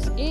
SA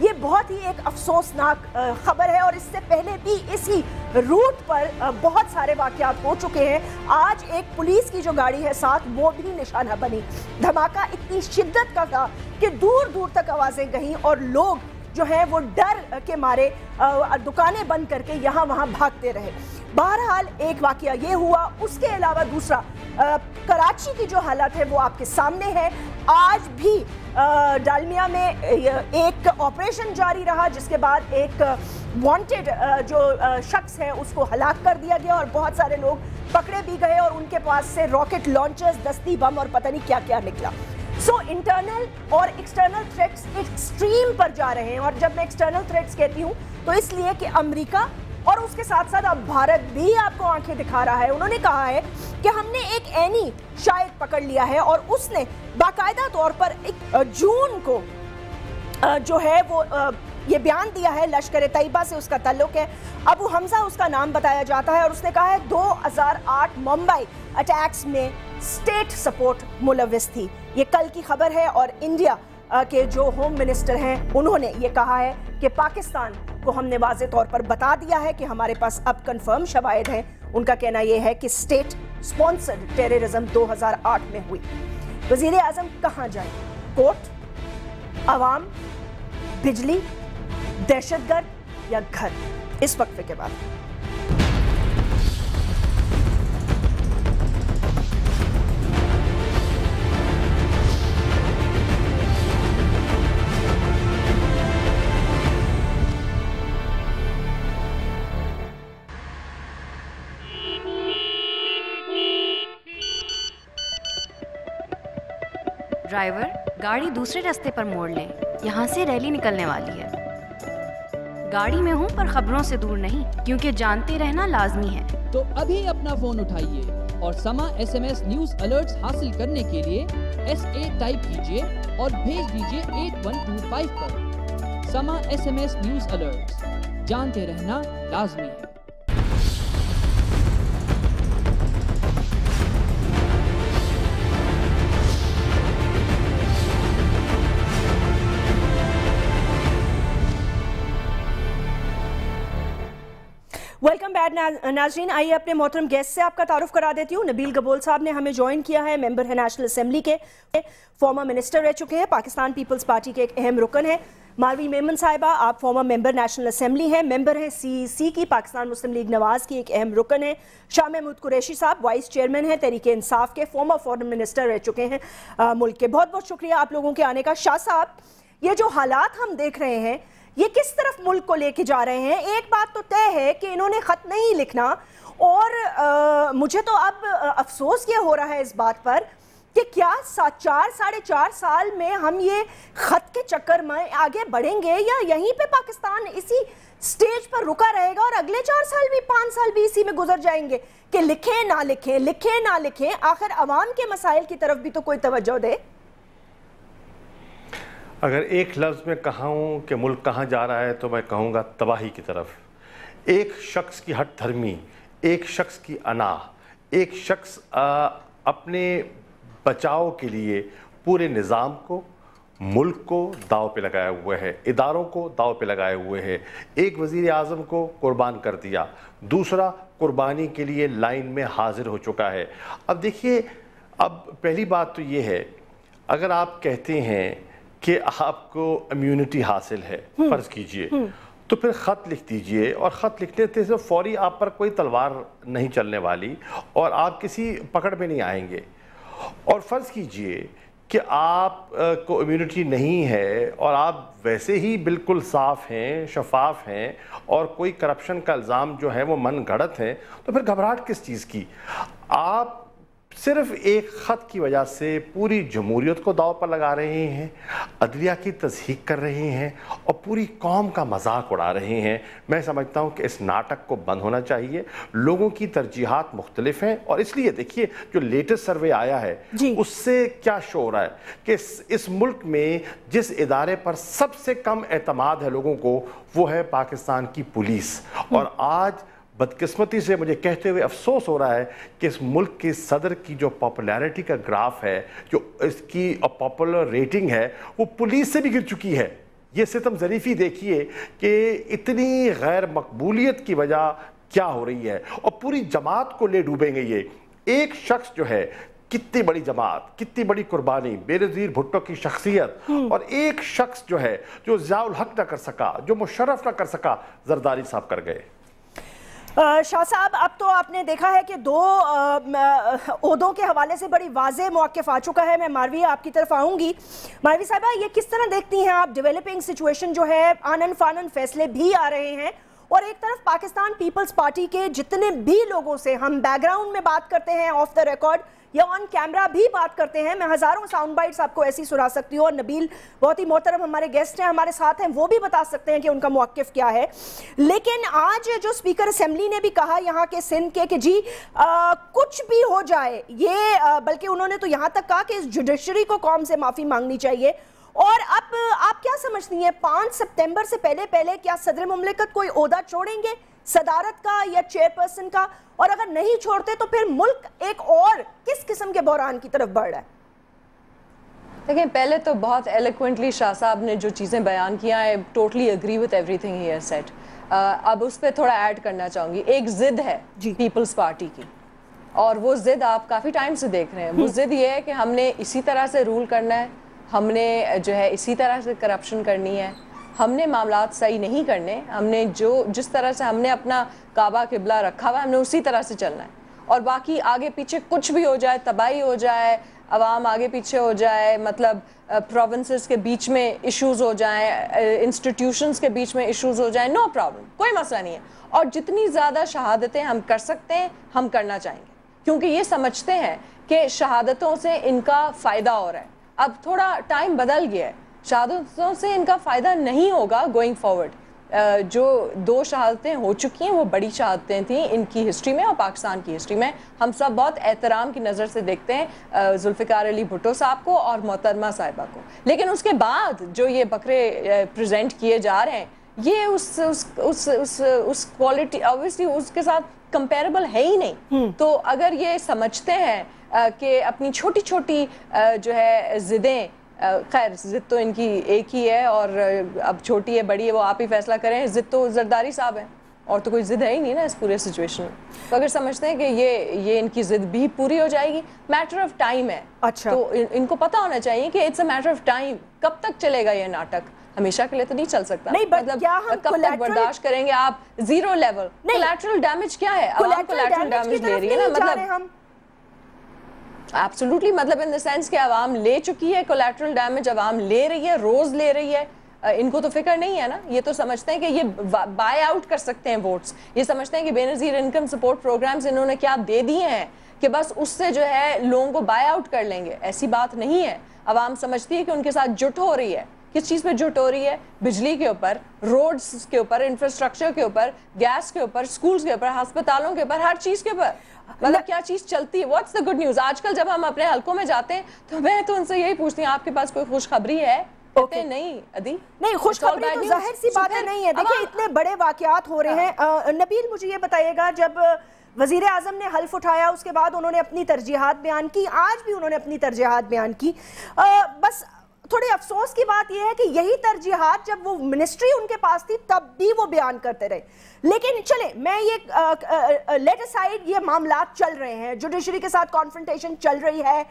یہ بہت ہی ایک افسوسناک خبر ہے اور اس سے پہلے بھی اسی روٹ پر بہت سارے واقعات ہو چکے ہیں. آج ایک پولیس کی جو گاڑی ہے ساتھ وہ بھی نشانہ بنی. دھماکہ اتنی شدت کا تھا کہ دور دور تک آوازیں گئیں اور لوگ جو ہے وہ ڈر کے مارے دکانیں بند کر کے یہاں وہاں بھاگتے رہے. بہرحال ایک واقعہ یہ ہوا. اس کے علاوہ دوسرا کراچی کی جو حالت ہے وہ آپ کے سامنے ہے. آج بھی ڈالمیا میں ایک آپریشن جاری رہا جس کے بعد ایک وانٹڈ جو شخص ہے اس کو ہلاک کر دیا گیا اور بہت سارے لوگ پکڑے بھی گئے اور ان کے پاس سے راکٹ لانچرز، دستی بم اور پتہ نہیں کیا کیا نکلا. سو انٹرنل اور ایکسٹرنل تھریٹس ایکسٹریم پر جا رہے ہیں. اور جب میں ایکسٹرنل تھریٹس کہتی ہوں تو اس لیے کہ امریکا اور اس کے ساتھ ساتھ اب بھارت بھی آپ کو آنکھیں دکھا رہا ہے. انہوں نے کہا ہے کہ ہم نے ایک اینی شاید پکڑ لیا ہے اور اس نے باقاعدہ طور پر جون کو جو ہے وہ یہ بیان دیا ہے. لشکر طیبہ سے اس کا تعلق ہے. ابو حمزہ اس کا نام بتایا جاتا ہے اور اس نے کہا ہے 2008 ممبئی اٹیکس میں اسٹیٹ سپورٹ ملوث تھی. یہ کل کی خبر ہے اور انڈیا کے جو ہوم منسٹر ہیں انہوں نے یہ کہا ہے کہ پاکستان کو ہم نے واضح طور پر بتا دیا ہے کہ ہمارے پاس اب کنفرم شواہد ہیں. ان کا کہنا یہ ہے کہ اسٹیٹ سپانسرڈ ٹیررزم 2008 میں ہوئی. وزیر اعظم کہاں جائیں؟ کورٹ، عوام، بجلی، دہشت گرد یا گھر؟ اس وقفے کے بعد ڈرائیور گاڑی دوسرے راستے پر موڑ لیں، یہاں سے ریلی نکلنے والی ہے. گاڑی میں ہوں پر خبروں سے دور نہیں کیونکہ جانتے رہنا لازمی ہے. تو ابھی اپنا فون اٹھائیے اور سما SMS نیوز الرٹس حاصل کرنے کے لیے SA ٹائپ کیجئے اور بھیج دیجئے 8125 پر. سما SMS نیوز الرٹس، جانتے رہنا لازمی ہے. ویلکم بیک ناظرین. آئیے اپنے محترم گیسٹ سے آپ کا تعارف کرا دیتی ہوں. نبیل گبول صاحب نے ہمیں جوائن کیا ہے. ممبر ہے نیشنل اسمبلی کے، فارمر منسٹر رہ چکے ہیں، پاکستان پیپلز پارٹی کے ایک اہم رکن ہیں. ماروی میمن صاحبہ، آپ فارمر ممبر نیشنل اسمبلی ہیں، ممبر ہیں CEC کی، پاکستان مسلم لیگ نواز کی ایک اہم رکن ہیں. شاہ محمود قریشی صاحب وائس چیئرمین ہیں تحریک انصاف کے، فارمر منسٹر رہ چکے ہیں ملک کے. بہت بہت شکریہ آپ لوگوں کے آنے کا. شاہ صاحب، یہ جو حالات ہم دیکھ رہے ہیں یہ کس طرف ملک کو لے کے جا رہے ہیں؟ ایک بات تو طے ہے کہ انہوں نے خط نہیں لکھنا اور مجھے تو اب افسوس یہ ہو رہا ہے اس بات پر کہ کیا 4.5 سال میں ہم یہ خط کے چکر میں آگے بڑھیں گے یا یہیں پہ پاکستان اسی سٹیج پر رکا رہے گا اور اگلے 4 سال بھی 5 سال بھی اسی میں گزر جائیں گے کہ لکھیں نہ لکھیں، لکھیں نہ لکھیں، آخر عوام کے مسائل کی طرف بھی تو کوئی توجہ دے. اگر ایک لفظ میں کہوں کہ ملک کہاں جا رہا ہے تو میں کہوں گا تباہی کی طرف. ایک شخص کی ہٹ دھرمی، ایک شخص کی انا، ایک شخص اپنے بچاؤ کے لیے پورے نظام کو، ملک کو داؤ پہ لگائے ہوئے ہے، اداروں کو داؤ پہ لگائے ہوئے ہے. ایک وزیر اعظم کو قربان کر دیا، دوسرا قربانی کے لیے لائن میں حاضر ہو چکا ہے. اب دیکھیے، اب پہلی بات تو یہ ہے، اگر آپ کہتے ہیں کہ آپ کو امیونٹی حاصل ہے، فرض کیجئے، تو پھر خط لکھ دیجئے اور خط لکھنے سے فوری آپ پر کوئی تلوار نہیں چلنے والی اور آپ کسی پکڑ میں نہیں آئیں گے. اور فرض کیجئے کہ آپ کو امیونٹی نہیں ہے اور آپ ویسے ہی بالکل صاف ہیں، شفاف ہیں اور کوئی کرپشن کا الزام جو ہے وہ من گھڑت ہیں، تو پھر گھبراہٹ کس چیز کی؟ آپ صرف ایک خط کی وجہ سے پوری جمہوریت کو داؤ پر لگا رہے ہیں، عدلیہ کی تضحیک کر رہے ہیں اور پوری قوم کا مذاق اڑا رہے ہیں. میں سمجھتا ہوں کہ اس ناٹک کو بند ہونا چاہیے. لوگوں کی ترجیحات مختلف ہیں اور اس لیے دیکھیے جو لیٹسٹ سروے آیا ہے اس سے کیا شو ہو رہا ہے کہ اس ملک میں جس ادارے پر سب سے کم اعتماد ہے لوگوں کو وہ ہے پاکستان کی پولیس. اور آج بدقسمتی سے مجھے کہتے ہوئے افسوس ہو رہا ہے کہ اس ملک کے صدر کی جو پاپولیرٹی کا گراف ہے، جو اس کی پاپولر ریٹنگ ہے، وہ پولیس سے بھی گر چکی ہے. یہ ستم ظریفی دیکھیے کہ اتنی غیر مقبولیت کی وجہ کیا ہو رہی ہے، اور پوری جماعت کو لے ڈوبیں گے یہ. ایک شخص جو ہے، کتنی بڑی جماعت، کتنی بڑی قربانی، بینظیر بھٹو کی شخصیت، اور ایک شخص جو ہے جو ضیاء الحق نہ کر سکا، جو مشرف نہ کر سکا، زرداری صاحب کر گئے. شاہ صاحب اب تو آپ نے دیکھا ہے کہ 2 عہدوں کے حوالے سے بڑی واضح موقف آ چکا ہے. میں ماروی آپ کی طرف آؤں گی. ماروی صاحبہ یہ کس طرح دیکھتی ہیں آپ ڈیولپنگ سچویشن جو ہے، آنن فانن فیصلے بھی آ رہے ہیں، اور ایک طرف پاکستان پیپلز پارٹی کے جتنے بھی لوگوں سے ہم بیک گراؤنڈ میں بات کرتے ہیں، آف دا ریکارڈ یا آن کیمرہ بھی بات کرتے ہیں، میں ہزاروں ساؤنڈ بائٹس آپ کو ایسی سنا سکتی ہوں، اور نبیل بہت ہی محترم ہمارے گیسٹ ہیں، ہمارے ساتھ ہیں، وہ بھی بتا سکتے ہیں کہ ان کا موقف کیا ہے. لیکن آج جو سپیکر اسمبلی نے بھی کہا یہاں کے سندھ کے کہ جی کچھ بھی ہو جائے، یہ بلکہ انہوں نے تو یہاں تک کہا کہ اس جوڈیشری کو قوم سے معافی مانگنی چاہیے. اور اب آپ کیا سمجھتی ہیں 5 سپتمبر سے پہلے کیا صدر مملکت کوئی عہدہ چھوڑیں گے صدارت کا یا چیئرپرسن کا، اور اگر نہیں چھوڑتے تو پھر ملک ایک اور کس قسم کے بحران کی طرف بڑھ رہا ہے؟ دیکھیں پہلے تو بہت ایلیکوینٹلی شاہ صاحب نے جو چیزیں بیان کیا ہے، totally agree with every thing he has said. اب اس پہ تھوڑا ایڈ کرنا چاہوں گی. ایک ضد ہے پیپلز پارٹی کی، اور وہ ضد آپ کافی ٹائم سے دیکھ رہے ہیں. وہ ضد یہ ہے کہ ہم نے اسی طرح سے رول کرنا ہے، ہم نے جو ہے اسی طرح سے کرپشن کرنی ہے، ہم نے معاملات صحیح نہیں کرنے، ہم نے جس طرح سے ہم نے اپنا کعبہ قبلہ رکھا ہوا ہے ہم نے اسی طرح سے چلنا ہے. اور باقی آگے پیچھے کچھ بھی ہو جائے، تباہی ہو جائے، عوام آگے پیچھے ہو جائے، مطلب پروونسز کے بیچ میں ایشوز ہو جائیں، انسٹیٹیوشنز کے بیچ میں ایشوز ہو جائیں، نو پرابلم، کوئی مسئلہ نہیں ہے. اور جتنی زیادہ شہادتیں ہم کر سکتے ہیں ہم کرنا چاہیں گے، کیونکہ یہ سمجھتے ہیں کہ شہادتوں سے ان کا فائدہ ہو رہا ہے. اب تھوڑا ٹائم بدل گیا ہے، شہادتوں سے ان کا فائدہ نہیں ہوگا گوئنگ فارورڈ. جو 2 شہادتیں ہو چکی ہیں وہ بڑی شہادتیں تھیں ان کی ہسٹری میں اور پاکستان کی ہسٹری میں. ہم سب بہت احترام کی نظر سے دیکھتے ہیں ذوالفقار علی بھٹو صاحب کو اور محترمہ صاحبہ کو، لیکن اس کے بعد جو یہ بکرے پریزنٹ کیے جا رہے ہیں یہ اس کوالٹی اوبویسلی اس کے ساتھ کمپیریبل ہے ہی نہیں. تو اگر یہ سمجھتے ہیں کہ اپنی چھوٹی چھوٹی جو ہے ضدیں، خیر ضد تو ان کی ایک ہی ہے، اور اب چھوٹی ہے بڑی ہے وہ آپ ہی فیصلہ کریں، ضد تو زرداری صاحب ہیں اور تو کوئی ضد ہے ہی نہیں نا اس پورے سچویشن میں. تو اگر سمجھتے ہیں کہ یہ ان کی ضد بھی پوری ہو جائے گی، میٹر آف ٹائم ہے. تو ان کو پتہ ہونا چاہیے کہ it's a matter of time. کب تک چلے گا یہ ناٹک؟ ہمیشہ کے لیے تو نہیں چل سکتا. مطلب کب تک برداشت کریں گے آپ؟ 0 لیول. کولیٹرل ڈیمیج کیا ہے؟ عوام کولیٹرل ڈیمیج لے رہی ہے نا، مطلب ایبسولوٹلی، مطلب ان دا سینس کہ عوام لے چکی ہے کولیٹرل ڈیمیج، عوام لے رہی ہے، روز لے رہی ہے. ان کو تو فکر نہیں ہے نا، یہ تو سمجھتے ہیں کہ یہ بائی آؤٹ کر سکتے ہیں ووٹس. یہ سمجھتے ہیں کہ بے نظیر انکم سپورٹ پروگرامز انہوں نے کیا دے دیے ہیں کہ بس اس سے جو ہے لوگوں کو بائی آؤٹ کر لیں گے. ایسی بات نہیں ہے. عوام سمجھتی ہے کہ ان کے ساتھ جٹ ہو رہی ہے. کس چیز پہ جٹ ہو رہی ہے؟ بجلی کے اوپر، روڈز کے اوپر، انفراسٹرکچر کے اوپر، گیس کے اوپر، سکولز کے اوپر، ہسپتالوں کے اوپر، ہر چیز کے اوپر. مطلب کیا چیز چلتی ہے؟ What's the good news? آج کل جب ہم اپنے حلقوں میں جاتے ہیں تو میں تو ان سے یہی پوچھتی ہوں آپ کے پاس کوئی خوشخبری ہے؟ نہیں ادی، نہیں خوشخبری تو ظاہر سی بات نہیں ہے. دیکھیں اتنے بڑے واقعات ہو رہے ہیں. نبیل مجھے یہ بتائیے گا، جب وزیر اعظم نے حلف اٹھایا اس کے بعد انہوں نے اپنی ترجیحات بیان کی، آج بھی انہوں نے اپنی ترجیحات بیان کی، بس تھوڑے افسوس کی بات یہ ہے کہ یہی ترجیحات جب وہ منسٹری ان کے پاس تھی تب بھی وہ بیان کرتے رہے. لیکن چلیں میں یہ لیٹ اسائیڈ، یہ معاملات چل رہے ہیں، جوڈیشری کے ساتھ کانفرنٹیشن چل رہی ہے،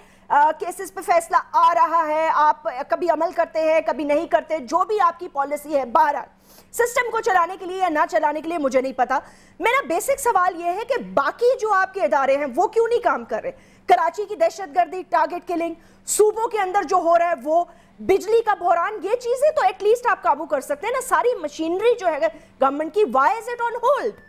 کیسز پہ فیصلہ آ رہا ہے، آپ کبھی عمل کرتے ہیں کبھی نہیں کرتے، جو بھی آپ کی پالیسی ہے. بہرحال سسٹم کو چلانے کے لیے یا نہ چلانے کے لیے مجھے نہیں پتا. میرا بیسک سوال یہ ہے کہ باقی جو آپ کے ادارے ہیں وہ کیوں نہیں کام کر رہے؟ کراچی کی دہشت گردی، ٹارگٹ کلنگ، صوبوں کے اندر جو ہو رہا ہے وہ، بجلی کا بحران، یہ چیزیں تو ایٹ لیسٹ آپ قابو کر سکتے ہیں نا. ساری مشینری جو ہے گورنمنٹ کی، why is it on hold?